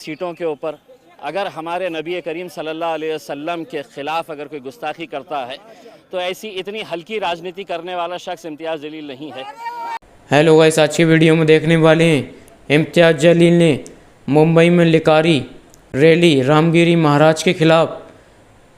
सीटों के ऊपर अगर हमारे नबी करीम सल्लल्लाहु अलैहि वसल्लम के ख़िलाफ़ अगर कोई गुस्ताखी करता है तो ऐसी इतनी हल्की राजनीति करने वाला शख्स इम्तियाज़ जलील नहीं है। हेलो गाइस, आज की वीडियो में देखने वाले हैं इम्तियाज़ जलील ने मुंबई में लिकारी रैली रामगिरी महाराज के खिलाफ।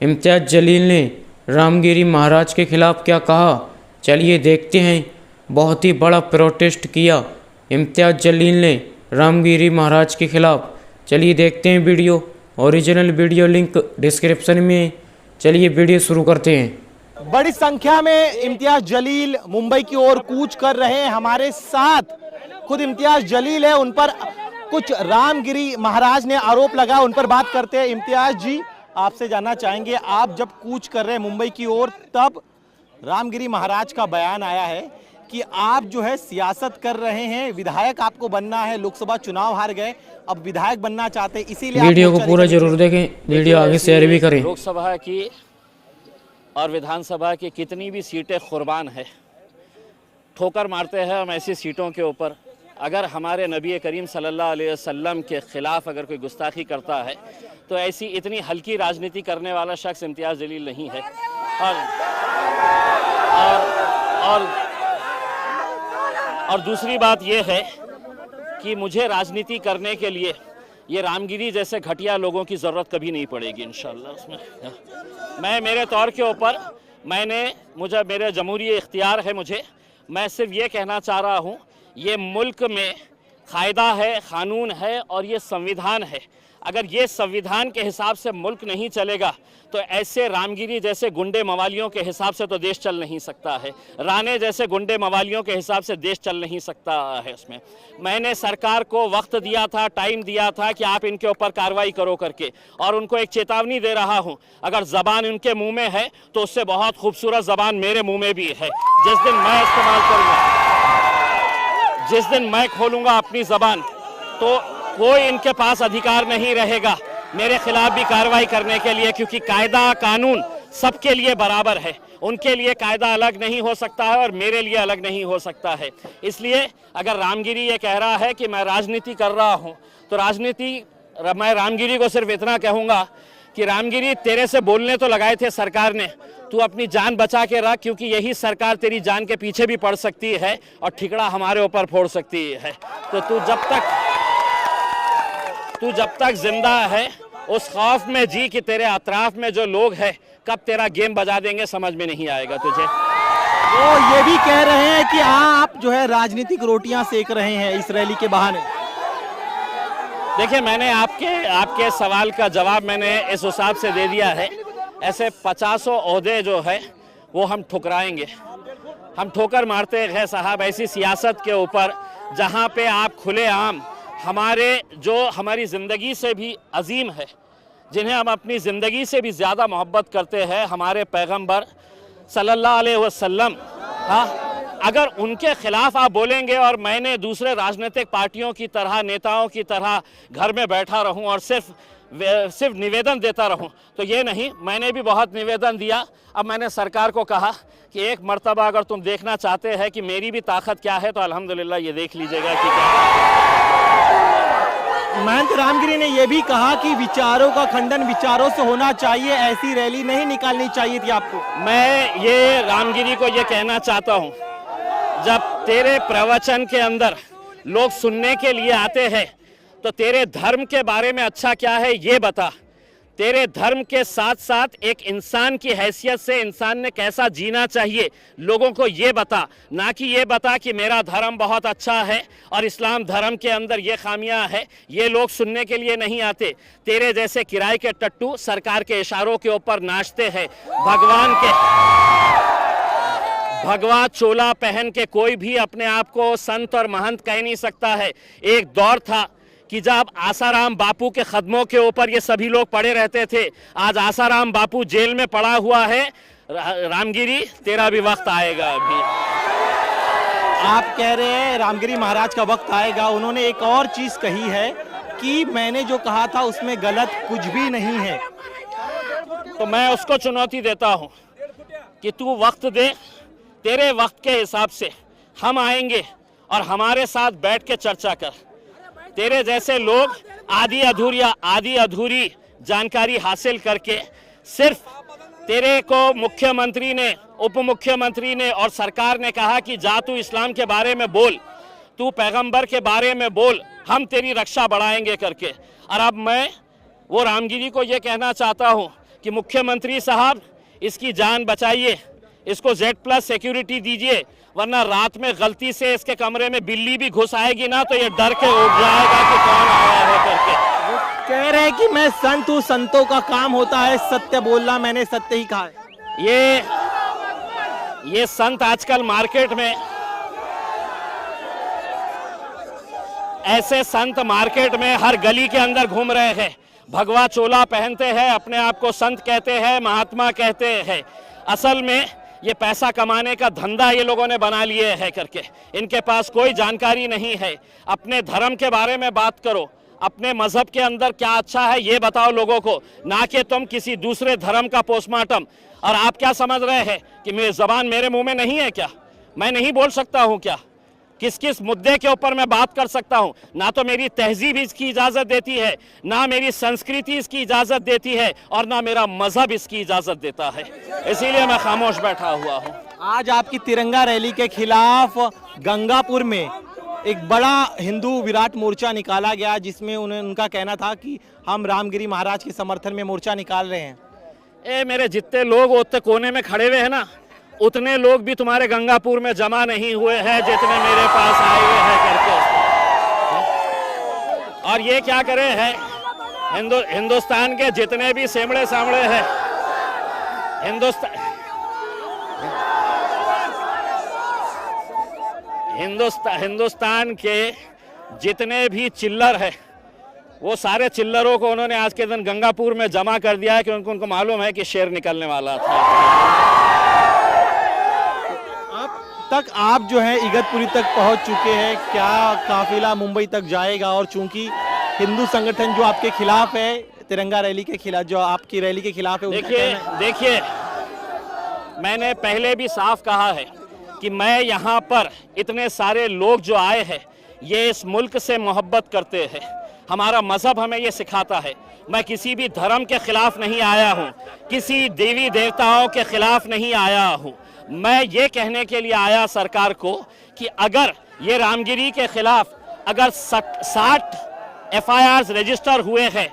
इम्तियाज़ जलील ने रामगिरी महाराज के खिलाफ क्या कहा, चलिए देखते हैं। बहुत ही बड़ा प्रोटेस्ट किया इम्तियाज़ जलील ने रामगिरी महाराज के खिलाफ। चलिए देखते हैं video. Original video link description में है। चलिए वीडियो शुरू करते हैं। बड़ी संख्या में इम्तियाज़ जलील मुंबई की ओर कूच कर रहे हैं। हमारे साथ खुद इम्तियाज़ जलील है, उन पर कुछ रामगिरी महाराज ने आरोप लगा, उन पर बात करते हैं। इम्तियाज़ जी, आपसे जानना चाहेंगे, आप जब कूच कर रहे हैं मुंबई की ओर, तब रामगिरी महाराज का बयान आया है कि आप जो है सियासत कर रहे हैं, विधायक आपको बनना है, लोकसभा चुनाव हार गए, अब विधायक बनना चाहते हैं, इसीलिए वीडियो को पूरा जरूर देखें, वीडियो आगे शेयर भी करें। लोकसभा की और विधानसभा की कितनी भी सीटें कुर्बान है, ठोकर मारते हैं हम ऐसी सीटों के ऊपर। अगर हमारे नबी करीम सल्लल्लाहु अलैहि वसल्लम के ख़िलाफ़ अगर कोई गुस्ताखी करता है तो ऐसी इतनी हल्की राजनीति करने वाला शख्स इम्तियाज़ जलील नहीं है। और दूसरी बात यह है कि मुझे राजनीति करने के लिए ये रामगिरी जैसे घटिया लोगों की ज़रूरत कभी नहीं पड़ेगी इंशाअल्लाह। उसमें मैं मेरे तौर के ऊपर मेरे जमहूरी इख्तियार है, मैं सिर्फ ये कहना चाह रहा हूँ, ये मुल्क में कायदा है, क़ानून है और ये संविधान है। अगर ये संविधान के हिसाब से मुल्क नहीं चलेगा तो ऐसे रामगिरी जैसे गुंडे मवालियों के हिसाब से तो देश चल नहीं सकता है, राणे जैसे गुंडे मवालियों के हिसाब से देश चल नहीं सकता है। उसमें मैंने सरकार को वक्त दिया था, टाइम दिया था कि आप इनके ऊपर कार्रवाई करो करके, और उनको एक चेतावनी दे रहा हूं, अगर ज़बान उनके मुंह में है तो उससे बहुत खूबसूरत ज़बान मेरे मुंह में भी है। जिस दिन मैं इस्तेमाल करूँगा, जिस दिन मैं खोलूँगा अपनी ज़बान, तो कोई इनके पास अधिकार नहीं रहेगा मेरे खिलाफ भी कार्रवाई करने के लिए, क्योंकि कायदा कानून सबके लिए बराबर है। उनके लिए कायदा अलग नहीं हो सकता है और मेरे लिए अलग नहीं हो सकता है। इसलिए अगर रामगिरी ये कह रहा है कि मैं राजनीति कर रहा हूँ, तो मैं रामगिरी को सिर्फ इतना कहूँगा कि रामगिरी, तेरे से बोलने तो लगाए थे सरकार ने, तू अपनी जान बचा के रख, क्योंकि यही सरकार तेरी जान के पीछे भी पड़ सकती है और ठिकड़ा हमारे ऊपर फोड़ सकती है। तो तू जब तक जिंदा है उस खौफ में जी कि तेरे अतराफ में जो लोग हैं कब तेरा गेम बजा देंगे, समझ में नहीं आएगा तुझे। वो ये भी कह रहे हैं कि आप जो है राजनीतिक रोटियां सेक रहे हैं इस रैली के बहाने। देखिए, मैंने आपके सवाल का जवाब मैंने इस हिसाब से दे दिया है। ऐसे 50 ओहदे जो है वो हम ठुकराएंगे, हम ठोकर मारते हैं साहब ऐसी सियासत के ऊपर, जहाँ पे आप खुलेआम हमारी ज़िंदगी से भी अजीम है, जिन्हें हम अपनी ज़िंदगी से भी ज़्यादा मोहब्बत करते हैं, हमारे पैगंबर सल्लल्लाहु अलैहि वसल्लम, हाँ, अगर उनके ख़िलाफ़ आप बोलेंगे और मैंने दूसरे राजनीतिक पार्टियों की तरह, नेताओं की तरह घर में बैठा रहूं और सिर्फ निवेदन देता रहूं, तो ये नहीं। मैंने भी बहुत निवेदन दिया। अब मैंने सरकार को कहा कि एक मर्तबा अगर तुम देखना चाहते हैं कि मेरी भी ताकत क्या है, तो अल्हम्दुलिल्लाह ये देख लीजिएगा कि क्या। महंत रामगिरी ने यह भी कहा कि विचारों का खंडन विचारों से होना चाहिए, ऐसी रैली नहीं निकालनी चाहिए थी आपको। मैं ये रामगिरी को ये कहना चाहता हूँ, जब तेरे प्रवचन के अंदर लोग सुनने के लिए आते हैं तो तेरे धर्म के बारे में अच्छा क्या है ये बता। तेरे धर्म के साथ साथ एक इंसान की हैसियत से इंसान ने कैसा जीना चाहिए, लोगों को ये बता, ना कि ये बता कि मेरा धर्म बहुत अच्छा है और इस्लाम धर्म के अंदर ये खामियां है। ये लोग सुनने के लिए नहीं आते। तेरे जैसे किराए के टट्टू सरकार के इशारों के ऊपर नाचते हैं। भगवा चोला पहन के कोई भी अपने आप को संत और महंत कह नहीं सकता है। एक दौर था कि जब आसाराम बापू के कदमों के ऊपर ये सभी लोग पड़े रहते थे। आज आसाराम बापू जेल में पड़ा हुआ है। रामगिरी, तेरा भी वक्त आएगा। अभी आप कह रहे हैं रामगिरी महाराज का वक्त आएगा। उन्होंने एक और चीज कही है कि मैंने जो कहा था उसमें गलत कुछ भी नहीं है। तो मैं उसको चुनौती देता हूं कि तू वक्त दे, तेरे वक्त के हिसाब से हम आएंगे और हमारे साथ बैठ के चर्चा कर। तेरे जैसे लोग आधी अधूरी जानकारी हासिल करके सिर्फ तेरे को मुख्यमंत्री ने, उप मुख्यमंत्री ने और सरकार ने कहा कि जा तू इस्लाम के बारे में बोल, तू पैगंबर के बारे में बोल, हम तेरी रक्षा बढ़ाएंगे करके। और अब मैं वो रामगिरी को ये कहना चाहता हूँ कि मुख्यमंत्री साहब इसकी जान बचाइए, इसको Z+ सिक्योरिटी दीजिए, वरना रात में गलती से इसके कमरे में बिल्ली भी घुस आएगी ना तो ये डर के उठ जाएगा कि कौन आया है करके। वो कह रहे हैं कि मैं संत हूँ, संतों का काम होता है सत्य बोलना, मैंने सत्य ही कहा है। ये संत आजकल मार्केट में, ऐसे संत मार्केट में हर गली के अंदर घूम रहे हैं, भगवा चोला पहनते हैं, अपने आप को संत कहते हैं, महात्मा कहते हैं। असल में ये पैसा कमाने का धंधा ये लोगों ने बना लिए है करके। इनके पास कोई जानकारी नहीं है। अपने धर्म के बारे में बात करो, अपने मजहब के अंदर क्या अच्छा है ये बताओ लोगों को, ना कि तुम किसी दूसरे धर्म का पोस्टमार्टम। और आप क्या समझ रहे हैं कि मेरी जबान मेरे मुंह में नहीं है क्या? मैं नहीं बोल सकता हूं क्या? किस किस मुद्दे के ऊपर मैं बात कर सकता हूं? ना तो मेरी तहजीब इसकी इजाज़त देती है, ना मेरी संस्कृति इसकी इजाज़त देती है, और ना मेरा मजहब इसकी इजाज़त देता है। इसीलिए मैं खामोश बैठा हुआ हूं। आज आपकी तिरंगा रैली के खिलाफ गंगापुर में एक बड़ा हिंदू विराट मोर्चा निकाला गया, जिसमें उनका कहना था कि हम रामगिरी महाराज के समर्थन में मोर्चा निकाल रहे हैं। मेरे जितने लोग उतने कोने में खड़े हुए हैं ना, उतने लोग भी तुम्हारे गंगापुर में जमा नहीं हुए हैं जितने मेरे पास आए हुए हैं करके। और ये क्या करे हैं, हिंदुस्तान के जितने भी सेमड़े सामड़े हैं, हिंदुस्तान के जितने भी चिल्लर हैं, वो सारे चिल्लरों को उन्होंने आज के दिन गंगापुर में जमा कर दिया है, क्योंकि उनको मालूम है कि शेर निकलने वाला था। तक आप जो है इगतपुरी तक पहुंच चुके हैं, क्या काफिला मुंबई तक जाएगा? और चूंकि हिंदू संगठन जो आपके खिलाफ है, तिरंगा रैली के खिलाफ, जो आपकी रैली के खिलाफ है, देखिए मैंने पहले भी साफ कहा है कि मैं यहाँ पर इतने सारे लोग जो आए हैं, ये इस मुल्क से मोहब्बत करते हैं। हमारा मजहब हमें ये सिखाता है। मैं किसी भी धर्म के खिलाफ नहीं आया हूँ, किसी देवी देवताओं के खिलाफ नहीं आया हूँ। मैं ये कहने के लिए आया सरकार को कि अगर ये रामगिरी के खिलाफ अगर 60 FIRs रजिस्टर हुए हैं,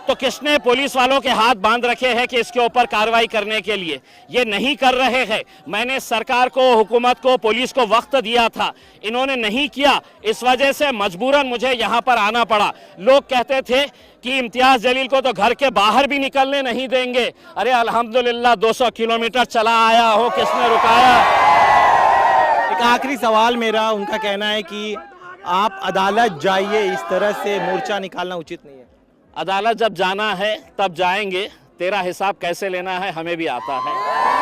तो किसने पुलिस वालों के हाथ बांध रखे हैं कि इसके ऊपर कार्रवाई करने के लिए? ये नहीं कर रहे हैं। मैंने सरकार को, हुकूमत को, पुलिस को वक्त दिया था, इन्होंने नहीं किया। इस वजह से मजबूरन मुझे यहाँ पर आना पड़ा। लोग कहते थे कि इम्तियाज जलील को तो घर के बाहर भी निकलने नहीं देंगे। अरे अल्हम्दुलिल्लाह 200 किलोमीटर चला आया हो, किसने रुकाया? एक आखिरी सवाल मेरा, उनका कहना है कि आप अदालत जाइए, इस तरह से मोर्चा निकालना उचित नहीं है। अदालत जब जाना है तब जाएंगे, तेरा हिसाब कैसे लेना है हमें भी आता है।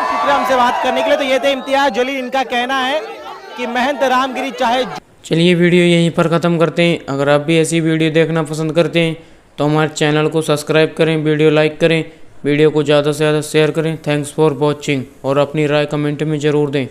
शुक्रिया हमसे बात करने के लिए। तो ये थे इम्तियाज जलील, इनका कहना है कि महंत रामगिरी चाहे। चलिए वीडियो यहीं पर ख़त्म करते हैं। अगर आप भी ऐसी वीडियो देखना पसंद करते हैं तो हमारे चैनल को सब्सक्राइब करें, वीडियो लाइक करें, वीडियो को ज़्यादा से ज़्यादा शेयर करें। थैंक्स फॉर वॉचिंग, और अपनी राय कमेंट में ज़रूर दें।